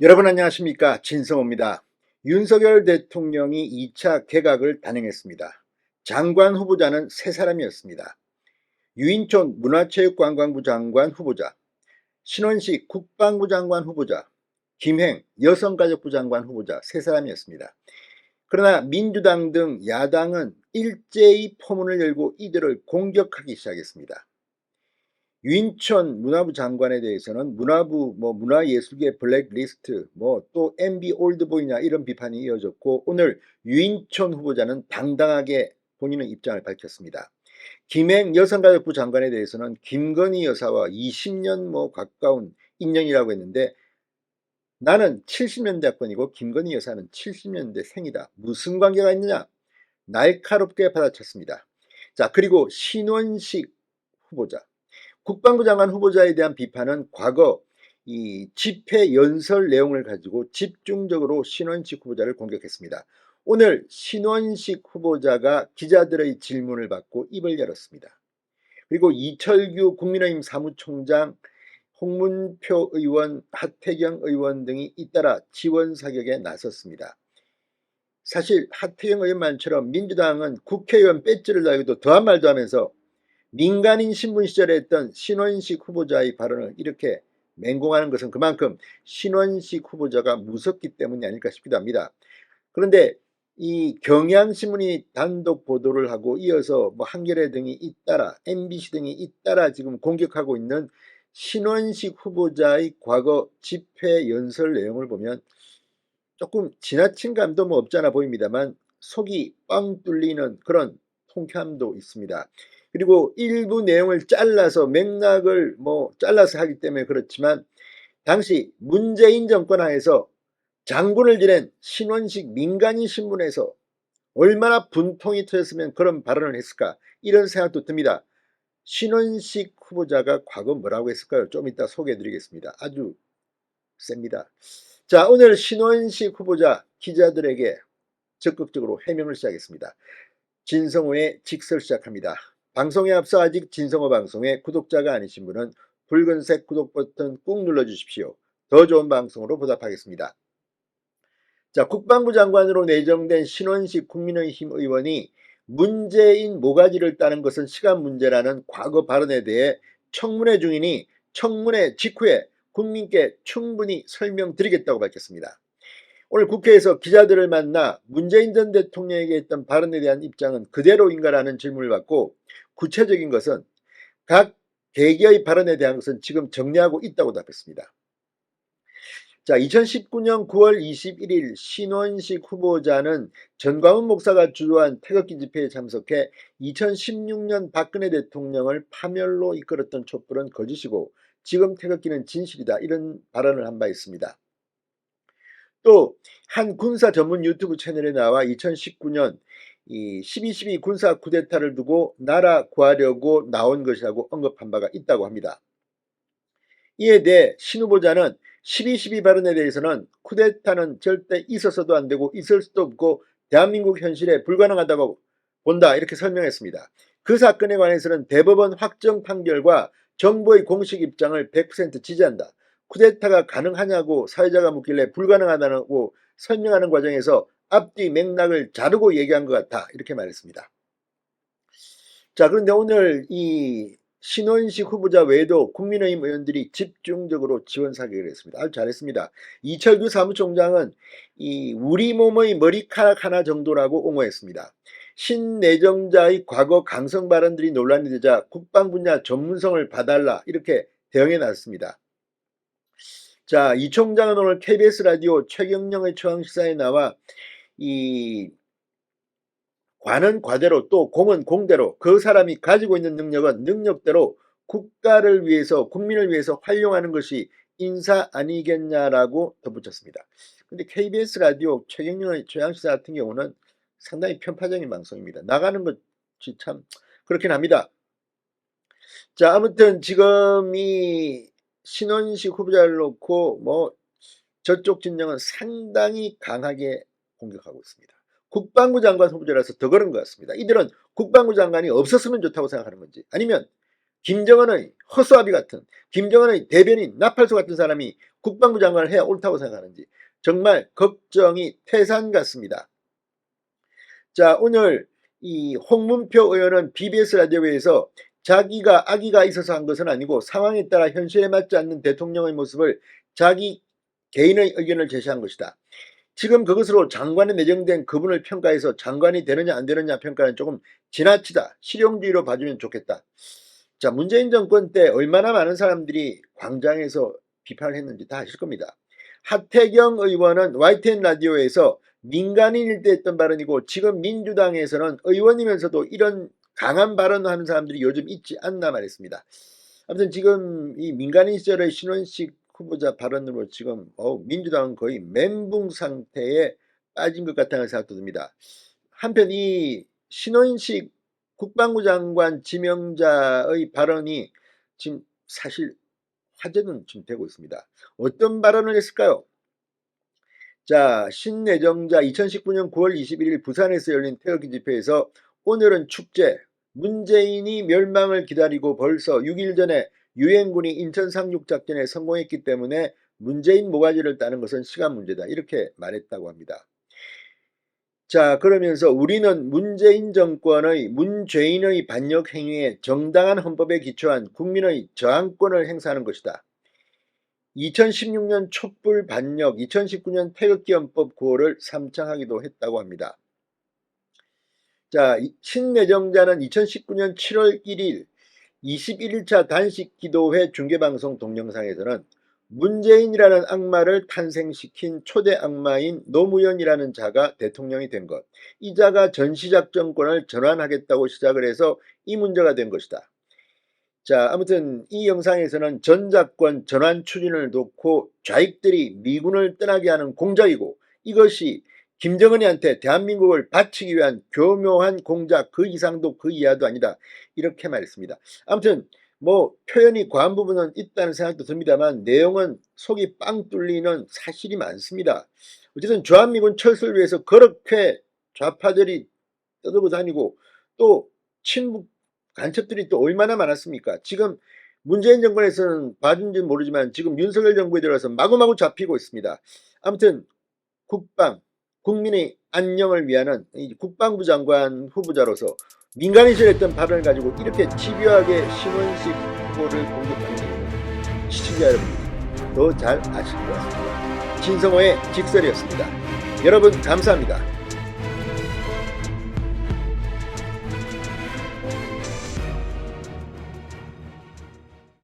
여러분 안녕하십니까, 진성호입니다. 윤석열 대통령이 2차 개각을 단행했습니다. 장관 후보자는 세 사람이었습니다. 유인촌 문화체육관광부 장관 후보자, 신원식 국방부 장관 후보자, 김행 여성가족부 장관 후보자 세 사람이었습니다. 그러나 민주당 등 야당은 일제히 포문을 열고 이들을 공격하기 시작했습니다. 유인촌 문화부 장관에 대해서는 문화부 문화예술계 블랙리스트 또 MB 올드보이냐 이런 비판이 이어졌고, 오늘 유인촌 후보자는 당당하게 본인의 입장을 밝혔습니다. 김행 여성가족부 장관에 대해서는 김건희 여사와 20년 가까운 인연이라고 했는데, 나는 70년대권이고 김건희 여사는 70년대 생이다. 무슨 관계가 있느냐? 날카롭게 받아쳤습니다. 자, 그리고 신원식 후보자, 국방부 장관 후보자에 대한 비판은 과거 이 집회 연설 내용을 가지고 집중적으로 신원식 후보자를 공격했습니다. 오늘 신원식 후보자가 기자들의 질문을 받고 입을 열었습니다. 그리고 이철규 국민의힘 사무총장, 홍문표 의원, 하태경 의원 등이 잇따라 지원 사격에 나섰습니다. 사실 하태경 의원만처럼 민주당은 국회의원 배지를 달기도 더한 말도 하면서 민간인 신분 시절에 했던 신원식 후보자의 발언을 이렇게 맹공하는 것은 그만큼 신원식 후보자가 무섭기 때문이 아닐까 싶기도 합니다. 그런데 이 경향신문이 단독 보도를 하고 이어서 한겨레 등이 잇따라 MBC 등이 잇따라 지금 공격하고 있는 신원식 후보자의 과거 집회 연설 내용을 보면 조금 지나친 감도 없잖아 보입니다만 속이 뻥 뚫리는 그런 통쾌함도 있습니다. 그리고 일부 내용을 잘라서 맥락을 잘라서 하기 때문에 그렇지만, 당시 문재인 정권 하에서 장군을 지낸 신원식 민간인 신분에서 얼마나 분통이 터졌으면 그런 발언을 했을까, 이런 생각도 듭니다. 신원식 후보자가 과거 뭐라고 했을까요? 좀 이따 소개해 드리겠습니다. 아주 셉니다. 자, 오늘 신원식 후보자 기자들에게 적극적으로 해명을 시작했습니다. 진성호의 직설 시작합니다. 방송에 앞서 아직 진성호 방송의 구독자가 아니신 분은 붉은색 구독 버튼 꾹 눌러주십시오. 더 좋은 방송으로 보답하겠습니다. 자, 국방부 장관으로 내정된 신원식 국민의힘 의원이 문재인 모가지를 따는 것은 시간 문제라는 과거 발언에 대해 청문회 중이니 청문회 직후에 국민께 충분히 설명드리겠다고 밝혔습니다. 오늘 국회에서 기자들을 만나 문재인 전 대통령에게 했던 발언에 대한 입장은 그대로인가라는 질문을 받고, 구체적인 것은 각 개개의 발언에 대한 것은 지금 정리하고 있다고 답했습니다. 자, 2019년 9월 21일 신원식 후보자는 전광훈 목사가 주도한 태극기 집회에 참석해 2016년 박근혜 대통령을 파멸로 이끌었던 촛불은 거짓이고 지금 태극기는 진실이다, 이런 발언을 한 바 있습니다. 또 한 군사 전문 유튜브 채널에 나와 2019년 이 12.12 군사 쿠데타를 두고 나라 구하려고 나온 것이라고 언급한 바가 있다고 합니다. 이에 대해 신 후보자는 12.12 발언에 대해서는 쿠데타는 절대 있어서도 안 되고 있을 수도 없고 대한민국 현실에 불가능하다고 본다, 이렇게 설명했습니다. 그 사건에 관해서는 대법원 확정 판결과 정부의 공식 입장을 100% 지지한다. 쿠데타가 가능하냐고 사회자가 묻길래 불가능하다고 설명하는 과정에서 앞뒤 맥락을 자르고 얘기한 것 같아, 이렇게 말했습니다. 자, 그런데 오늘 이 신원식 후보자 외에도 국민의힘 의원들이 집중적으로 지원 사격을 했습니다. 아주 잘했습니다. 이철규 사무총장은 이 우리 몸의 머리카락 하나 정도라고 옹호했습니다. 신내정자의 과거 강성 발언들이 논란이 되자 국방 분야 전문성을 봐달라, 이렇게 대응해 놨습니다. 자, 이 총장은 오늘 KBS 라디오 최경영의 최강시사에 나와 이 관은 과대로 또 공은 공대로 그 사람이 가지고 있는 능력은 능력대로 국가를 위해서 국민을 위해서 활용하는 것이 인사 아니겠냐라고 덧붙였습니다. 근데 KBS 라디오 최경영의 최강시사 같은 경우는 상당히 편파적인 방송입니다. 나가는 것이 참 그렇긴 합니다. 자, 아무튼 지금 이 신원식 후보자를 놓고 저쪽 진영은 상당히 강하게 공격하고 있습니다. 국방부 장관 후보자라서 더 그런 것 같습니다. 이들은 국방부 장관이 없었으면 좋다고 생각하는 건지, 아니면 김정은의 허수아비 같은, 김정은의 대변인 나팔수 같은 사람이 국방부 장관을 해야 옳다고 생각하는지 정말 걱정이 태산 같습니다. 자, 오늘 이 홍문표 의원은 BBS 라디오에서 자기가 악의가 있어서 한 것은 아니고 상황에 따라 현실에 맞지 않는 대통령의 모습을 자기 개인의 의견을 제시한 것이다. 지금 그것으로 장관에 내정된 그분을 평가해서 장관이 되느냐 안 되느냐 평가는 조금 지나치다, 실용주의로 봐주면 좋겠다. 자, 문재인 정권 때 얼마나 많은 사람들이 광장에서 비판을 했는지 다 아실 겁니다. 하태경 의원은 YTN 라디오에서 민간인일 때 했던 발언이고, 지금 민주당에서는 의원이면서도 이런 강한 발언을 하는 사람들이 요즘 있지 않나 말했습니다. 아무튼 지금 이 민간인 시절의 신원식 후보자 발언으로 지금 민주당은 거의 멘붕 상태에 빠진 것 같다는 생각도 듭니다. 한편 이 신원식 국방부 장관 지명자의 발언이 지금 사실 화제는 지금 되고 있습니다. 어떤 발언을 했을까요? 자, 신내정자 2019년 9월 21일 부산에서 열린 태극기 집회에서 오늘은 축제, 문재인이 멸망을 기다리고 벌써 6일 전에 유엔군이 인천 상륙작전에 성공했기 때문에 문재인 모가지를 따는 것은 시간 문제다, 이렇게 말했다고 합니다. 자, 그러면서 우리는 문재인 정권의 문죄인의 반역 행위에 정당한 헌법에 기초한 국민의 저항권을 행사하는 것이다. 2016년 촛불 반역, 2019년 태극기헌법 구호를 삼창하기도 했다고 합니다. 자, 신내정자는 2019년 7월 1일 21일차 단식기도회 중계방송 동영상에서는 문재인이라는 악마를 탄생시킨 초대 악마인 노무현이라는 자가 대통령이 된 것, 이 자가 전시작전권을 전환하겠다고 시작을 해서 이 문제가 된 것이다. 자, 아무튼 이 영상에서는 전작권 전환 추진을 놓고 좌익들이 미군을 떠나게 하는 공작이고, 이것이 김정은이한테 대한민국을 바치기 위한 교묘한 공작, 그 이상도 그 이하도 아니다, 이렇게 말했습니다. 아무튼 뭐 표현이 과한 부분은 있다는 생각도 듭니다만 내용은 속이 빵 뚫리는 사실이 많습니다. 어쨌든 주한미군 철수를 위해서 그렇게 좌파들이 떠들고 다니고 또 친북 간첩들이 또 얼마나 많았습니까? 지금 문재인 정권에서는 봐준지 모르지만 지금 윤석열 정부에 들어서 마구마구 잡히고 있습니다. 아무튼 국민의 안녕을 위하는 국방부 장관 후보자로서 민간인실 했던 발언을 가지고 이렇게 집요하게 신원식 후보를 공격하는 시청자 여러분이 더 잘 아실 것 같습니다. 진성호의 직설이었습니다. 여러분 감사합니다.